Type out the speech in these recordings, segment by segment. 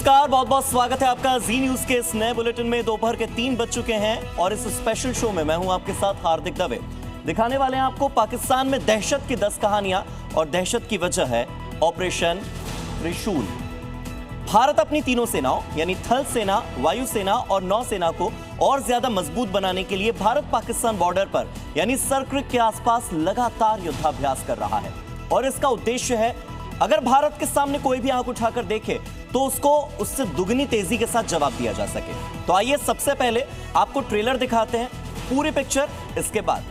नमस्कार, बहुत बहुत स्वागत है आपका जी न्यूज के इस नए बुलेटिन में। दोपहर के 3 बज चुके हैं और इस स्पेशल शो में मैं हूं आपके साथ हार्दिक दवे। दिखाने वाले हैं आपको पाकिस्तान में दहशत की 10 कहानियां और दहशत की वजह है ऑपरेशन त्रिशूल। भारत अपनी तीनों सेनाओं यानी थल सेना, वायुसेना और नौसेना को और ज्यादा मजबूत बनाने के लिए भारत पाकिस्तान बॉर्डर पर यानी सर्किल के आसपास लगातार युद्धाभ्यास कर रहा है। और इसका उद्देश्य है, अगर भारत के सामने कोई भी आंख उठाकर देखे तो उसको उससे दुगनी तेजी के साथ जवाब दिया जा सके। तो आइए सबसे पहले आपको ट्रेलर दिखाते हैं, पूरी पिक्चर इसके बाद।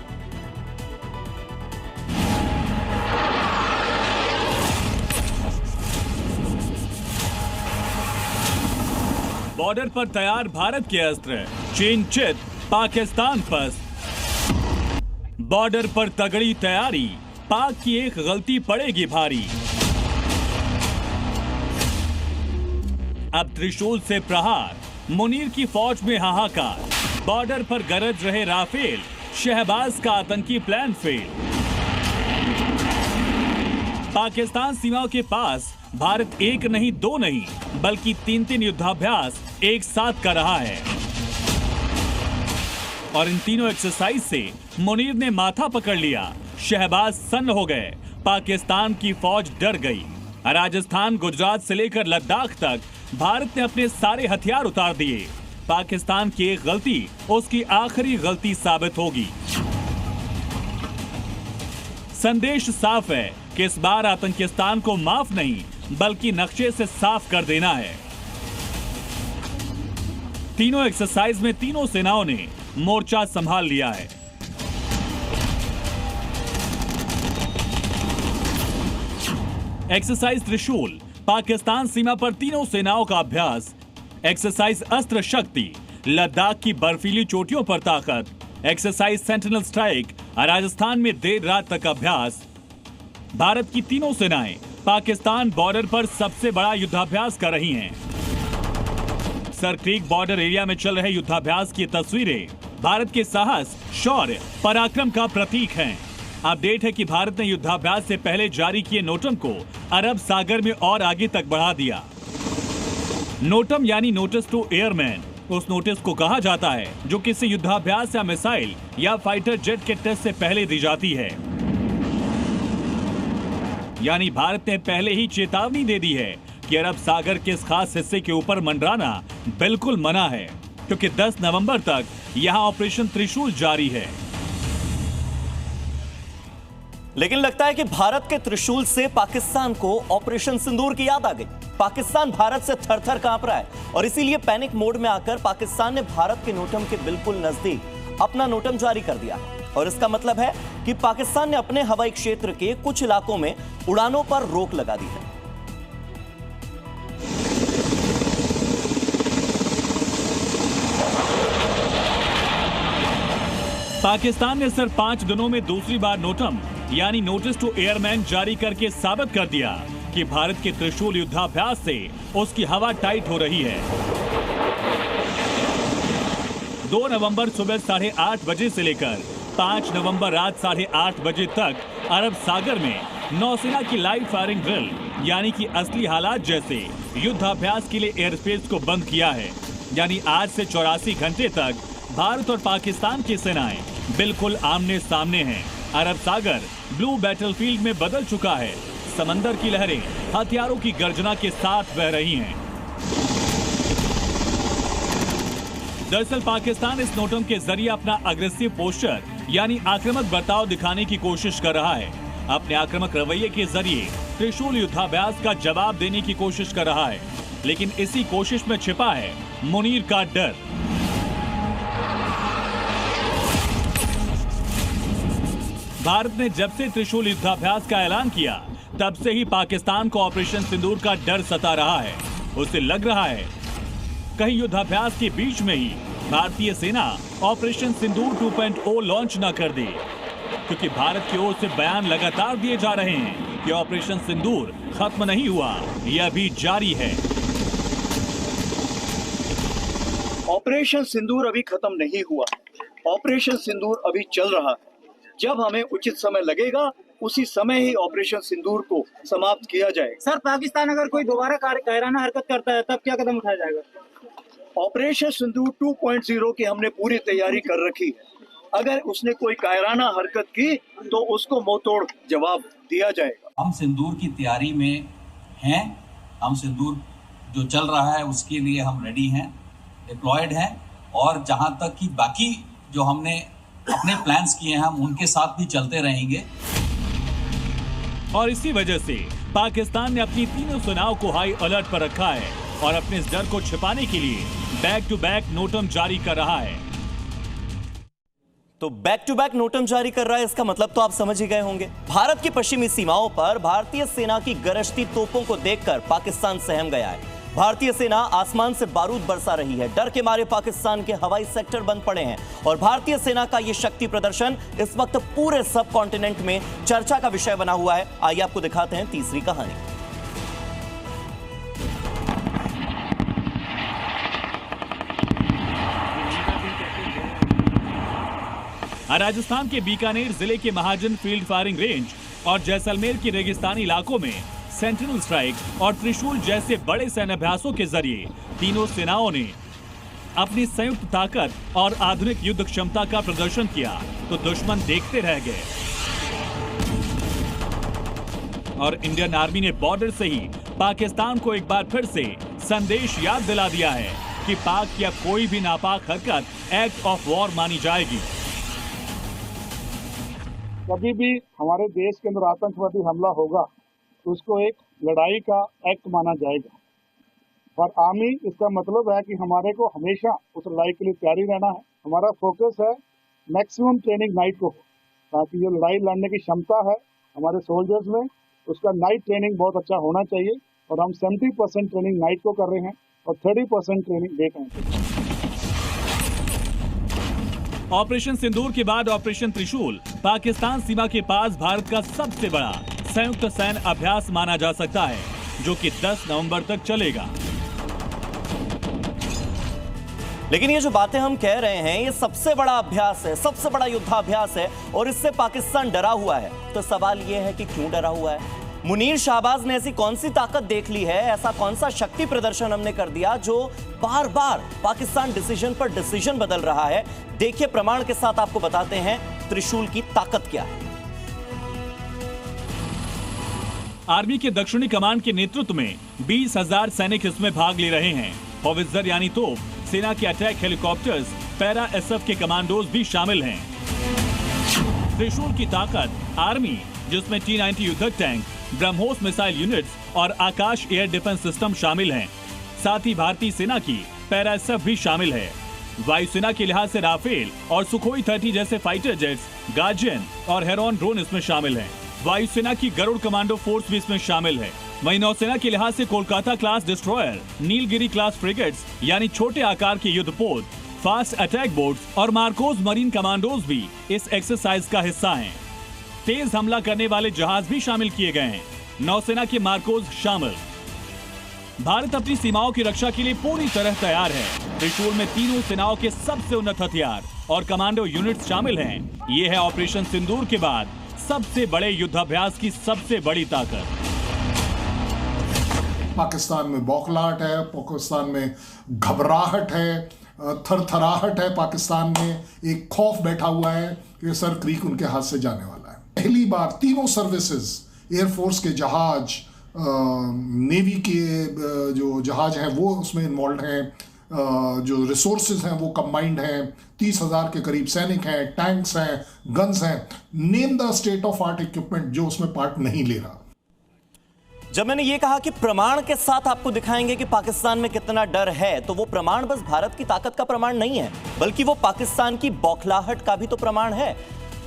बॉर्डर पर तैयार भारत के अस्त्र, चीन चित, पाकिस्तान पस्त। बॉर्डर पर तगड़ी तैयारी, पाक की एक गलती पड़ेगी भारी। अब त्रिशूल से प्रहार, मुनीर की फौज में हाहाकार। बॉर्डर पर गरज रहे राफेल, शहबाज का आतंकी प्लान फेल। पाकिस्तान सीमाओं के पास भारत एक नहीं, दो नहीं, बल्कि 3 युद्धाभ्यास एक साथ कर रहा है। और इन तीनों एक्सरसाइज से मुनीर ने माथा पकड़ लिया, शहबाज सन्न हो गए, पाकिस्तान की फौज डर गई। राजस्थान, गुजरात से लेकर लद्दाख तक भारत ने अपने सारे हथियार उतार दिए। पाकिस्तान की एक गलती उसकी आखिरी गलती साबित होगी। संदेश साफ है कि इस बार आतंकिस्तान को माफ नहीं बल्कि नक्शे से साफ कर देना है। तीनों एक्सरसाइज में तीनों सेनाओं ने मोर्चा संभाल लिया है। एक्सरसाइज त्रिशूल, पाकिस्तान सीमा पर तीनों सेनाओं का अभ्यास। एक्सरसाइज अस्त्र शक्ति, लद्दाख की बर्फीली चोटियों पर ताकत। एक्सरसाइज सेंटिनल स्ट्राइक, राजस्थान में देर रात तक अभ्यास। भारत की तीनों सेनाएं पाकिस्तान बॉर्डर पर सबसे बड़ा युद्धाभ्यास कर रही हैं। सर क्रीक बॉर्डर एरिया में चल रहे युद्धाभ्यास की तस्वीरें भारत के साहस, शौर्य, पराक्रम का प्रतीक हैं। अपडेट है कि भारत ने युद्धाभ्यास से पहले जारी किए नोटम को अरब सागर में और आगे तक बढ़ा दिया। नोटम यानी नोटिस टू एयरमैन उस नोटिस को कहा जाता है जो किसी युद्धाभ्यास या मिसाइल या फाइटर जेट के टेस्ट से पहले दी जाती है। यानी भारत ने पहले ही चेतावनी दे दी है कि अरब सागर के इस खास हिस्से के ऊपर मंडराना बिल्कुल मना है, क्योंकि 10 नवंबर तक यहां ऑपरेशन त्रिशूल जारी है। लेकिन लगता है कि भारत के त्रिशूल से पाकिस्तान को ऑपरेशन सिंदूर की याद आ गई। पाकिस्तान भारत से थर-थर कांप रहा है और इसीलिए पैनिक मोड में आकर पाकिस्तान ने भारत के नोटम के बिल्कुल नजदीक अपना नोटम जारी कर दिया। और इसका मतलब है कि पाकिस्तान ने अपने हवाई क्षेत्र के कुछ इलाकों में उड़ानों पर रोक लगा दी है। पाकिस्तान ने सिर्फ 5 दिनों में दूसरी बार नोटम यानी नोटिस टू एयरमैन जारी करके साबित कर दिया कि भारत के त्रिशूल युद्धाभ्यास से उसकी हवा टाइट हो रही है। 2 नवंबर सुबह 8:30 बजे से लेकर 5 नवंबर रात 8:30 बजे तक अरब सागर में नौसेना की लाइव फायरिंग ड्रिल यानी कि असली हालात जैसे युद्धाभ्यास के लिए एयर स्पेस को बंद किया है। यानी आज से 84 घंटे तक भारत और पाकिस्तान की सेनाएं बिल्कुल आमने सामने हैं। अरब सागर ब्लू बैटलफील्ड में बदल चुका है। समंदर की लहरें हथियारों की गर्जना के साथ बह रही हैं। दरअसल पाकिस्तान इस नोटम के जरिए अपना अग्रेसिव पोस्चर यानी आक्रामक बर्ताव दिखाने की कोशिश कर रहा है। अपने आक्रामक रवैये के जरिए त्रिशूल युद्धाभ्यास का जवाब देने की कोशिश कर रहा है। लेकिन इसी कोशिश में छिपा है मुनीर का डर। भारत ने जब से त्रिशूल युद्धाभ्यास का ऐलान किया तब से ही पाकिस्तान को ऑपरेशन सिंदूर का डर सता रहा है। उसे लग रहा है कहीं युद्धाभ्यास के बीच में ही भारतीय सेना ऑपरेशन सिंदूर 2.0 लॉन्च न कर दे, क्योंकि भारत की ओर से बयान लगातार दिए जा रहे हैं कि ऑपरेशन सिंदूर खत्म नहीं हुआ, यह अभी जारी है। ऑपरेशन सिंदूर अभी खत्म नहीं हुआ, ऑपरेशन सिंदूर अभी चल रहा है। जब हमें उचित समय लगेगा उसी समय ही ऑपरेशन सिंदूर को समाप्त किया जाएगा। सर, पाकिस्तान अगर कोई दोबारा कायराना हरकत करता है तब क्या कदम उठाया जाएगा? ऑपरेशन सिंदूर 2.0 की हमने पूरी तैयारी कर रखी है। अगर उसने कोई कायराना हरकत की तो उसको मुंहतोड़ जवाब दिया जाएगा। हम सिंदूर की तैयारी में हैं। हम सिंदूर जो चल रहा है उसके लिए हम रेडी हैं, डिप्लॉयड हैं, और जहां तक कि बाकी जो हमने अपने प्लान्स किए हैं हम उनके साथ भी चलते रहेंगे। और इसी वजह से पाकिस्तान ने अपनी तीनों सेनाओं को हाई अलर्ट पर रखा है और अपने इस डर को छिपाने के लिए बैक टू बैक नोटम जारी कर रहा है। तो बैक टू बैक नोटम जारी कर रहा है, इसका मतलब तो आप समझ ही गए होंगे। भारत की पश्चिमी सीमाओं पर भारतीय सेना की गरजती तोपों को देखकर पाकिस्तान सहम गया है। भारतीय सेना आसमान से बारूद बरसा रही है। डर के मारे पाकिस्तान के हवाई सेक्टर बंद पड़े हैं और भारतीय सेना का यह शक्ति प्रदर्शन इस वक्त पूरे सब कॉन्टिनेंट में चर्चा का विषय बना हुआ है। आइए आपको दिखाते हैं तीसरी कहानी। राजस्थान के बीकानेर जिले के महाजन फील्ड फायरिंग रेंज और जैसलमेर के रेगिस्तानी इलाकों में सेंटिनल स्ट्राइक और त्रिशूल जैसे बड़े सैन्य अभ्यासों के जरिए तीनों सेनाओं ने अपनी संयुक्त ताकत और आधुनिक युद्ध क्षमता का प्रदर्शन किया तो दुश्मन देखते रह गए। और इंडियन आर्मी ने बॉर्डर से ही पाकिस्तान को एक बार फिर से संदेश याद दिला दिया है कि पाक की अब कोई भी नापाक हरकत एक्ट ऑफ वॉर मानी जाएगी। कभी भी हमारे देश के अंदर आतंकवादी हमला होगा तो उसको एक लड़ाई का एक्ट माना जाएगा और आर्मी इसका मतलब है कि हमारे को हमेशा उस लड़ाई के लिए तैयारी रहना है। हमारा फोकस है मैक्सिमम ट्रेनिंग नाइट को, ताकि जो लड़ाई लड़ने की क्षमता है हमारे सोल्जर्स में उसका नाइट ट्रेनिंग बहुत अच्छा होना चाहिए और हम 70% ट्रेनिंग नाइट को कर रहे हैं और 30% ट्रेनिंग डे टाइम पे। ऑपरेशन सिंदूर के बाद ऑपरेशन त्रिशूल पाकिस्तान सीमा के पास भारत का सबसे बड़ा संयुक्त सैन्य अभ्यास माना जा सकता है, जो कि 10 नवंबर तक चलेगा। लेकिन ये जो बातें हम कह रहे हैं ये सबसे बड़ा अभ्यास है, सबसे बड़ा युद्धाभ्यास है और इससे पाकिस्तान डरा हुआ है। तो सवाल ये है कि क्यों डरा हुआ है? मुनीर शाहबाज ने ऐसी कौन सी ताकत देख ली है, ऐसा कौन सा शक्ति प्रदर्शन हमने कर दिया जो बार बार पाकिस्तान डिसीजन पर डिसीजन बदल रहा है? देखिए, प्रमाण के साथ आपको बताते हैं त्रिशूल की ताकत क्या है। आर्मी के दक्षिणी कमान के नेतृत्व में 20,000 सैनिक इसमें भाग ले रहे हैं। हॉवित्जर यानी तोप, सेना के अटैक हेलीकॉप्टर्स, पैरा एसएफ के कमांडोज भी शामिल हैं। त्रिशूल की ताकत आर्मी, जिसमें T-90 युद्धक टैंक, ब्रह्मोस मिसाइल यूनिट्स और आकाश एयर डिफेंस सिस्टम शामिल हैं। साथ ही भारतीय सेना की पैरा एसएफ भी शामिल है। वायुसेना के लिहाज से राफेल और सुखोई 30 जैसे फाइटर जेट्स, गार्जियन और हेरॉन ड्रोन इसमें शामिल हैं। वायुसेना की गरुड़ कमांडो फोर्स भी इसमें शामिल है। वहीं नौसेना के लिहाज से Kolkata class destroyer, Nilgiri class frigates यानी छोटे आकार के युद्धपोत, फास्ट अटैक बोट्स और मार्कोस मरीन कमांडोज भी इस एक्सरसाइज का हिस्सा हैं। तेज हमला करने वाले जहाज भी शामिल किए गए हैं। नौसेना के मार्कोस शामिल। भारत अपनी सीमाओं की रक्षा के लिए पूरी तरह तैयार है। त्रिशूल में तीनों सेनाओं के सबसे उन्नत हथियार और कमांडो यूनिट्स शामिल हैं। ये है ऑपरेशन सिंदूर के बाद सबसे बड़े युद्धाभ्यास की सबसे बड़ी ताकत। पाकिस्तान में बौखलाहट है, पाकिस्तान में घबराहट है, थरथराहट है, पाकिस्तान में एक खौफ बैठा हुआ है कि सर क्रीक उनके हाथ से जाने वाला है। पहली बार तीनों सर्विसेज, एयरफोर्स के जहाज, नेवी के जो जहाज हैं वो उसमें इन्वॉल्व हैं, जो रिसोर्सेज हैं वो कंबाइंड हैं, 30,000 के करीब सैनिक हैं, टैंक्स हैं, गन्स हैं, name the state of art equipment जो उसमें पार्ट नहीं ले रहा। जब मैंने ये कहा कि प्रमाण के साथ आपको दिखाएंगे कि पाकिस्तान में कितना डर है, तो वो प्रमाण बस भारत की ताकत का प्रमाण नहीं है, बल्कि वो पाकिस्तान की बौखलाहट का भी तो प्रमाण है।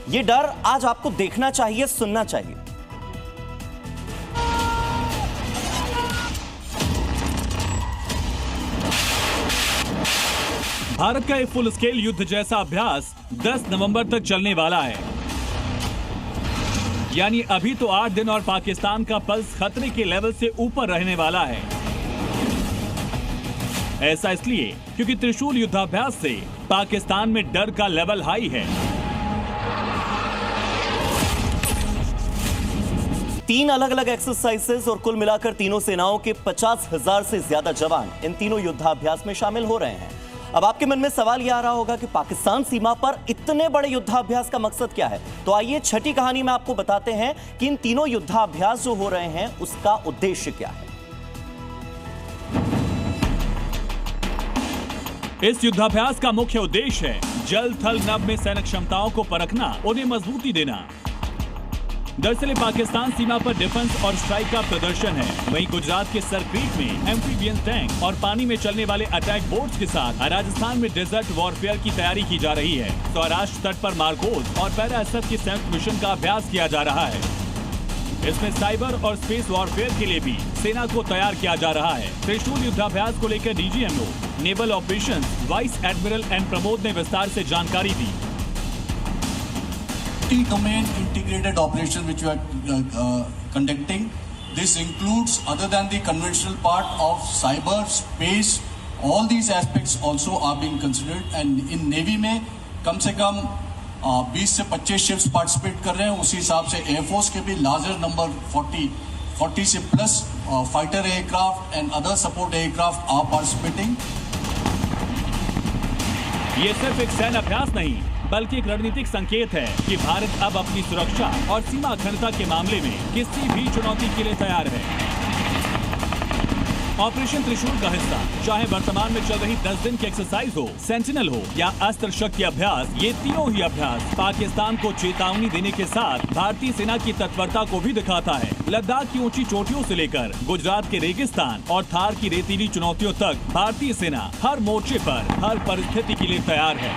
ये डर आज आपको देखना चाहिए, सुनना चाहिए। भारत का एक फुल स्केल युद्ध जैसा अभ्यास 10 नवंबर तक चलने वाला है। यानी अभी तो 8 दिन और पाकिस्तान का पल्स खतरे के लेवल से ऊपर रहने वाला है। ऐसा इसलिए क्योंकि त्रिशूल युद्धाभ्यास से पाकिस्तान में डर का लेवल हाई है। 3 अलग अलग एक्सरसाइजेस और कुल मिलाकर तीनों सेनाओं के 50,000 से ज्यादा जवान इन तीनों युद्धाभ्यास में शामिल हो रहे हैं। अब आपके मन में सवाल यह आ रहा होगा कि पाकिस्तान सीमा पर इतने बड़े युद्धाभ्यास का मकसद क्या है। तो आइए छठी कहानी में आपको बताते हैं कि इन तीनों युद्धाभ्यास जो हो रहे हैं उसका उद्देश्य क्या है। इस युद्धाभ्यास का मुख्य उद्देश्य है जल थल नभ में सैनिक क्षमताओं को परखना, उन्हें मजबूती देना। दरअसल पाकिस्तान सीमा पर डिफेंस और स्ट्राइक का प्रदर्शन है। वहीं गुजरात के सर क्रीक में एम्फीबियन टैंक और पानी में चलने वाले अटैक बोट्स के साथ राजस्थान में डेजर्ट वॉरफेयर की तैयारी की जा रही है। सौराष्ट्र तट पर मारकोस और पैरा असद के संयुक्त मिशन का अभ्यास किया जा रहा है। इसमें साइबर और स्पेस वॉरफेयर के लिए भी सेना को तैयार किया जा रहा है। त्रिशूल युद्धाभ्यास को लेकर DGMO naval operations vice admiral N Pramod ने विस्तार से जानकारी दी। Multi-domain integrated operation which we are conducting. This includes, other than the conventional part of cyber, space, all these aspects also are being considered. And in Navy में कम से कम 20 से 25 ships participate कर रहे हैं। उसी हिसाब से Air Force के भी larger number 40 से plus fighter aircraft and other support aircraft are participating. ये सिर्फ एक सैन्य अभ्यास नहीं बल्कि एक रणनीतिक संकेत है कि भारत अब अपनी सुरक्षा और सीमा अखंडता के मामले में किसी भी चुनौती के लिए तैयार है। ऑपरेशन त्रिशूल का हिस्सा चाहे वर्तमान में चल रही 10 दिन की एक्सरसाइज हो, सेंटिनल हो या अस्त्र शक्ति अभ्यास, ये तीनों ही अभ्यास पाकिस्तान को चेतावनी देने के साथ भारतीय सेना की तत्परता को भी दिखाता है। लद्दाख की ऊंची चोटियों से लेकर गुजरात के रेगिस्तान और थार की रेतीली चुनौतियों तक भारतीय सेना हर मोर्चे पर हर परिस्थिति के लिए तैयार है।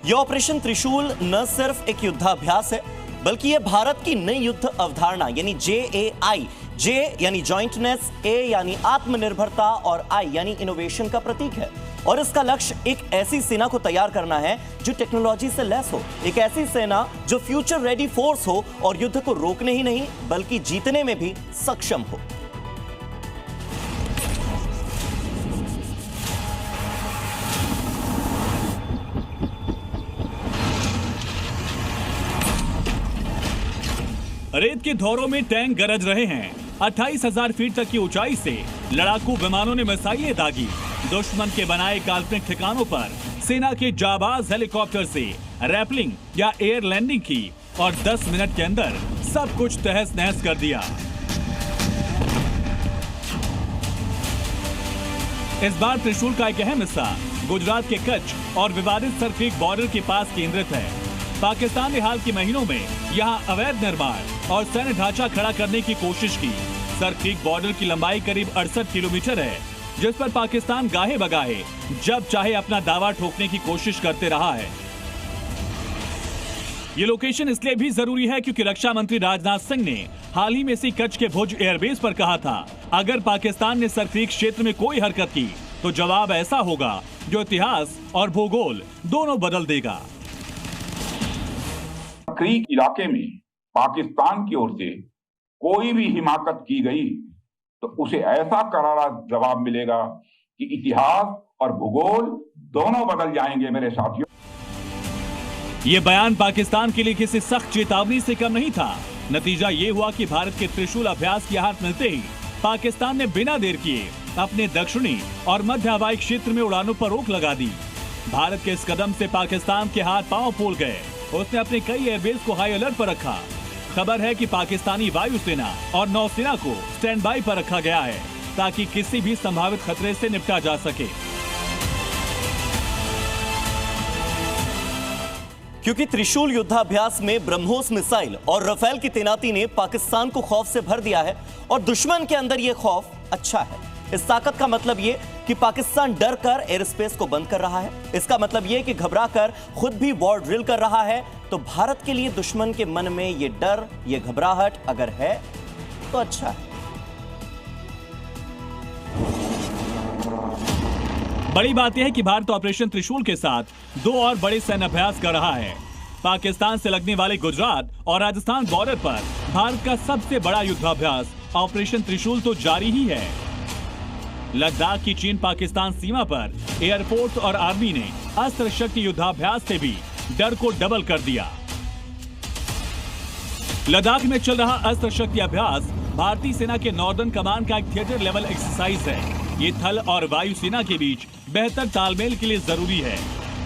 यह ऑपरेशन त्रिशूल न सिर्फ एक युद्धाभ्यास है बल्कि यह भारत की नई युद्ध अवधारणा यानी JAI, J यानी जॉइंटनेस, A यानी आत्मनिर्भरता और I यानी इनोवेशन का प्रतीक है। और इसका लक्ष्य एक ऐसी सेना को तैयार करना है जो टेक्नोलॉजी से लैस हो, एक ऐसी सेना जो फ्यूचर रेडी फोर्स हो और युद्ध को रोकने ही नहीं बल्कि जीतने में भी सक्षम हो। रेत के धौरों में टैंक गरज रहे हैं। 28,000 फीट तक की ऊंचाई से लड़ाकू विमानों ने मिसाइलें दागी। दुश्मन के बनाए काल्पनिक ठिकानों पर सेना के जाबाज हेलीकॉप्टर से रैपलिंग या एयर लैंडिंग की और 10 मिनट के अंदर सब कुछ तहस नहस कर दिया। इस बार त्रिशूल का एक अहम हिस्सा गुजरात के कच्छ और विवादित सर क्रीक बॉर्डर के पास केंद्रित है। पाकिस्तान ने हाल के महीनों में यहां अवैध निर्माण और सैन्य ढांचा खड़ा करने की कोशिश की। सर क्रीक बॉर्डर की लंबाई करीब 68 किलोमीटर है, जिस पर पाकिस्तान गाहे बगाहे जब चाहे अपना दावा ठोकने की कोशिश करते रहा है। ये लोकेशन इसलिए भी जरूरी है क्योंकि रक्षा मंत्री राजनाथ सिंह ने हाल ही में इसी कच्छ के भुज एयरबेस पर कहा था, अगर पाकिस्तान ने सर क्रीक क्षेत्र में कोई हरकत की तो जवाब ऐसा होगा जो इतिहास और भूगोल दोनों बदल देगा। क्रीक इलाके में पाकिस्तान की ओर से कोई भी हिमाकत की गई तो उसे ऐसा करारा जवाब मिलेगा कि इतिहास और भूगोल दोनों बदल जाएंगे। मेरे साथियों, ये बयान पाकिस्तान के लिए किसी सख्त चेतावनी से कम नहीं था। नतीजा ये हुआ कि भारत के त्रिशूल अभ्यास की हाथ मिलते ही पाकिस्तान ने बिना देर किए अपने दक्षिणी और मध्य हवाई क्षेत्र में उड़ानों पर रोक लगा दी। भारत के इस कदम से पाकिस्तान के हाथ पांव फूल गए। उसने अपने कई एयरबेस को हाई अलर्ट पर रखा। खबर है कि पाकिस्तानी वायुसेना और नौसेना को स्टैंड बाई पर रखा गया है ताकि किसी भी संभावित खतरे से निपटा जा सके। क्योंकि त्रिशूल युद्धाभ्यास में ब्रह्मोस मिसाइल और राफेल की तैनाती ने पाकिस्तान को खौफ से भर दिया है और दुश्मन के अंदर यह खौफ अच्छा है। इस ताकत का मतलब ये कि पाकिस्तान डर कर एयर स्पेस को बंद कर रहा है। इसका मतलब ये कि घबरा कर खुद भी वॉर ड्रिल कर रहा है। तो भारत के लिए दुश्मन के मन में ये डर, ये घबराहट अगर है तो अच्छा है। बड़ी बात यह है कि भारत ऑपरेशन त्रिशूल के साथ 2 और बड़े सैन्य अभ्यास कर रहा है। पाकिस्तान से लगने वाले गुजरात और राजस्थान बॉर्डर पर भारत का सबसे बड़ा युद्धाभ्यास ऑपरेशन त्रिशूल तो जारी ही है। लद्दाख की चीन पाकिस्तान सीमा पर एयरफोर्स और आर्मी ने अस्त्र शक्ति युद्धाभ्यास से भी डर को डबल कर दिया। लद्दाख में चल रहा अस्त्र शक्ति अभ्यास भारतीय सेना के नॉर्दर्न कमांड का एक थिएटर लेवल एक्सरसाइज है। ये थल और वायु सेना के बीच बेहतर तालमेल के लिए जरूरी है,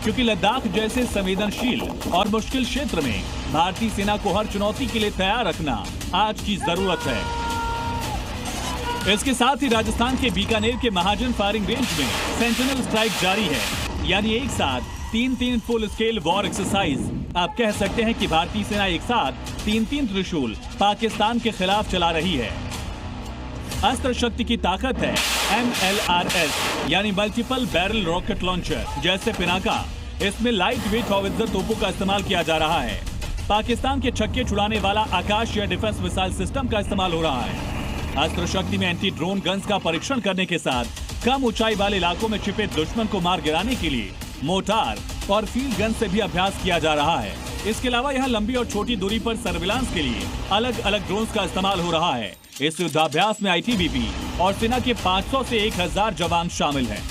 क्योंकि लद्दाख जैसे संवेदनशील और मुश्किल क्षेत्र में भारतीय सेना को हर चुनौती के लिए तैयार रखना आज की जरूरत है। इसके साथ ही राजस्थान के बीकानेर के महाजन फायरिंग रेंज में सेंटिनल स्ट्राइक जारी है, यानी एक साथ 3 फुल स्केल वॉर एक्सरसाइज। आप कह सकते हैं कि भारतीय सेना एक साथ 3 त्रिशूल पाकिस्तान के खिलाफ चला रही है। अस्त्र शक्ति की ताकत है MLRS यानी मल्टीपल बैरल रॉकेट लॉन्चर जैसे पिनाका। इसमें लाइट वेट हॉवित्जर तोपों का इस्तेमाल किया जा रहा है। पाकिस्तान के छक्के छुड़ाने वाला आकाश एयर डिफेंस मिसाइल सिस्टम का इस्तेमाल हो रहा है। अस्त्र शक्ति में एंटी ड्रोन गन्स का परीक्षण करने के साथ कम ऊंचाई वाले इलाकों में छिपे दुश्मन को मार गिराने के लिए मोर्टार और फील्ड गन से भी अभ्यास किया जा रहा है। इसके अलावा यहाँ लंबी और छोटी दूरी पर सर्विलांस के लिए अलग अलग ड्रोन्स का इस्तेमाल हो रहा है। इस युद्धाभ्यास में ITBP और सेना के 500 से 1000 जवान शामिल हैं।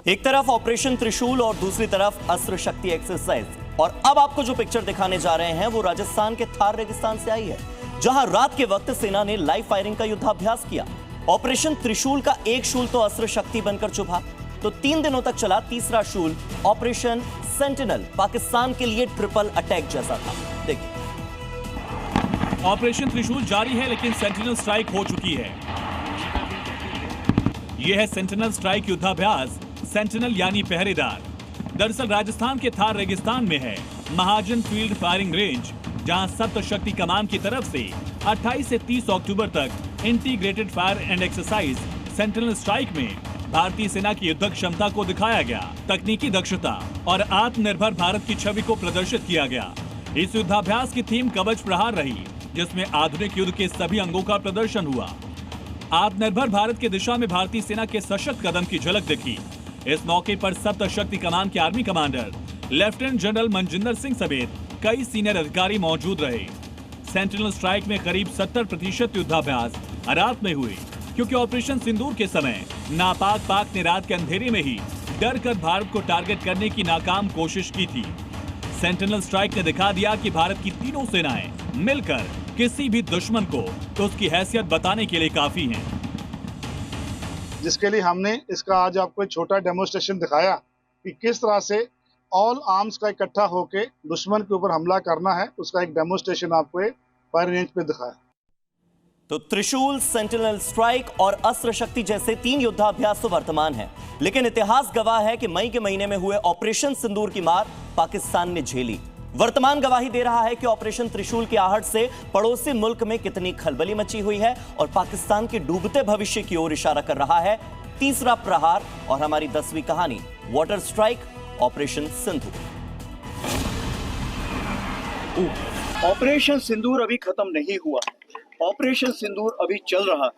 एक तरफ ऑपरेशन त्रिशूल और दूसरी तरफ अस्त्र शक्ति एक्सरसाइज। और अब आपको जो पिक्चर दिखाने जा रहे हैं वो राजस्थान के थार रेगिस्तान से आई है, जहां रात के वक्त सेना ने लाइव फायरिंग का युद्धाभ्यास किया। ऑपरेशन त्रिशूल का एक शूल तो अस्त्र शक्ति बनकर चुभा, तो 3 दिनों तक चला तीसरा शूल ऑपरेशन सेंटिनल पाकिस्तान के लिए ट्रिपल अटैक जैसा था। देखिए, ऑपरेशन त्रिशूल जारी है, लेकिन सेंटिनल स्ट्राइक हो चुकी है। यह है सेंटिनल स्ट्राइक युद्धाभ्यास। सेंटिनल यानी पहरेदार। दरअसल राजस्थान के थार रेगिस्तान में है महाजन फील्ड फायरिंग रेंज, जहां सप्त शक्ति कमान की तरफ से 28 से 30 अक्टूबर तक integrated fire and exercise sentinel strike में भारतीय सेना की युद्धक क्षमता को दिखाया गया, तकनीकी दक्षता और आत्मनिर्भर भारत की छवि को प्रदर्शित किया गया। इस युद्धाभ्यास की थीम कवच प्रहार रही, जिसमें आधुनिक युद्ध के सभी अंगों का प्रदर्शन हुआ। आत्मनिर्भर भारत की दिशा में भारतीय सेना के सशक्त कदम की झलक दिखी। इस मौके पर सप्त शक्ति कमान के army commander lieutenant general Manjinder Singh समेत कई सीनियर अधिकारी मौजूद रहे। सेंटिनल स्ट्राइक में करीब 70% युद्धाभ्यास रात में हुए, क्योंकि ऑपरेशन सिंदूर के समय नापाक पाक ने रात के अंधेरे में ही डर कर भारत को टारगेट करने की नाकाम कोशिश की थी। सेंटिनल स्ट्राइक ने दिखा दिया कि भारत की तीनों सेनाएं मिलकर किसी भी दुश्मन को तो उसकी हैसियत बताने के लिए काफी हैं। जिसके लिए हमने इसका आज आपको एक छोटा डेमोस्ट्रेशन दिखाया कि किस तरह से ऑल आर्म्स का इकट्ठा होकर दुश्मन के ऊपर हमला करना है। उसका एक डेमोस्ट्रेशन आपको फायरिंग रेंज पे दिखाया। तो त्रिशूल, सेंटिनल स्ट्राइक और अस्त्र शक्ति जैसे 3 युद्धाभ्यास तो वर्तमान है, लेकिन इतिहास गवाह है कि मई के महीने में हुए ऑपरेशन सिंदूर की मार पाकिस्तान ने झेली। वर्तमान गवाही दे रहा है कि ऑपरेशन त्रिशूल की आहट से पड़ोसी मुल्क में कितनी खलबली मची हुई है और पाकिस्तान के डूबते भविष्य की ओर इशारा कर रहा है तीसरा प्रहार और हमारी 10वीं कहानी वाटर स्ट्राइक ऑपरेशन सिंदूर। ऑपरेशन सिंदूर अभी खत्म नहीं हुआ, ऑपरेशन सिंदूर अभी चल रहा है।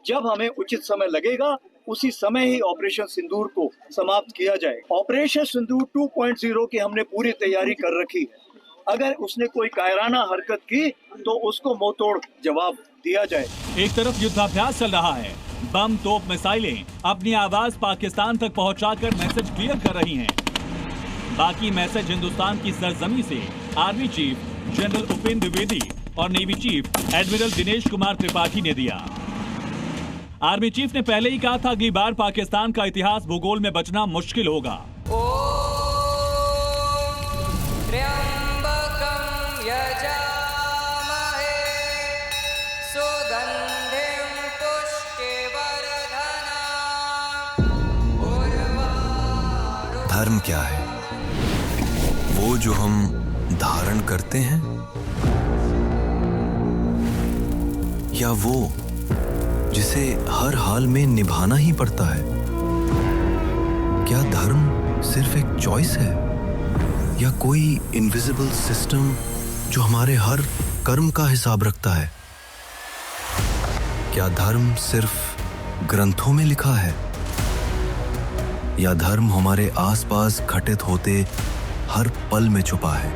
जब हमें उचित समय लगेगा उसी समय ही ऑपरेशन सिंदूर को समाप्त किया जाए। ऑपरेशन सिंदूर 2.0 की हमने पूरी तैयारी कर रखी है। अगर उसने कोई कायराना हरकत की तो उसको मुंहतोड़ जवाब दिया जाए। एक तरफ युद्धाभ्यास चल रहा है, बम, तोप, मिसाइलें अपनी आवाज पाकिस्तान तक पहुंचाकर मैसेज क्लियर कर रही हैं। बाकी मैसेज हिंदुस्तान की सरजमी से army chief general Upendra Dwivedi और navy chief admiral Dinesh Kumar Tripathi ने दिया। आर्मी चीफ ने पहले ही कहा था अगली बार पाकिस्तान का इतिहास भूगोल में बचना मुश्किल होगा। धर्म क्या है? वो जो हम धारण करते हैं या वो जिसे हर हाल में निभाना ही पड़ता है? क्या धर्म सिर्फ एक चॉइस है या कोई इनविजिबल सिस्टम जो हमारे हर कर्म का हिसाब रखता है? क्या धर्म सिर्फ ग्रंथों में लिखा है या धर्म हमारे आसपास घटित होते हर पल में छुपा है?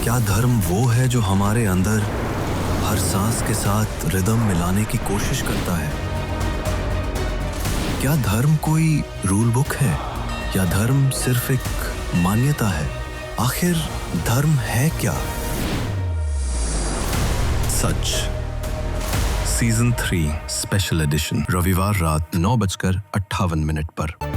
क्या धर्म वो है जो हमारे अंदर हर सांस के साथ रिदम मिलाने की कोशिश करता है? क्या धर्म कोई रूल बुक है या धर्म सिर्फ एक मान्यता है आखिर धर्म है क्या? सच सीजन 3 स्पेशल एडिशन रविवार रात 9:58 पर।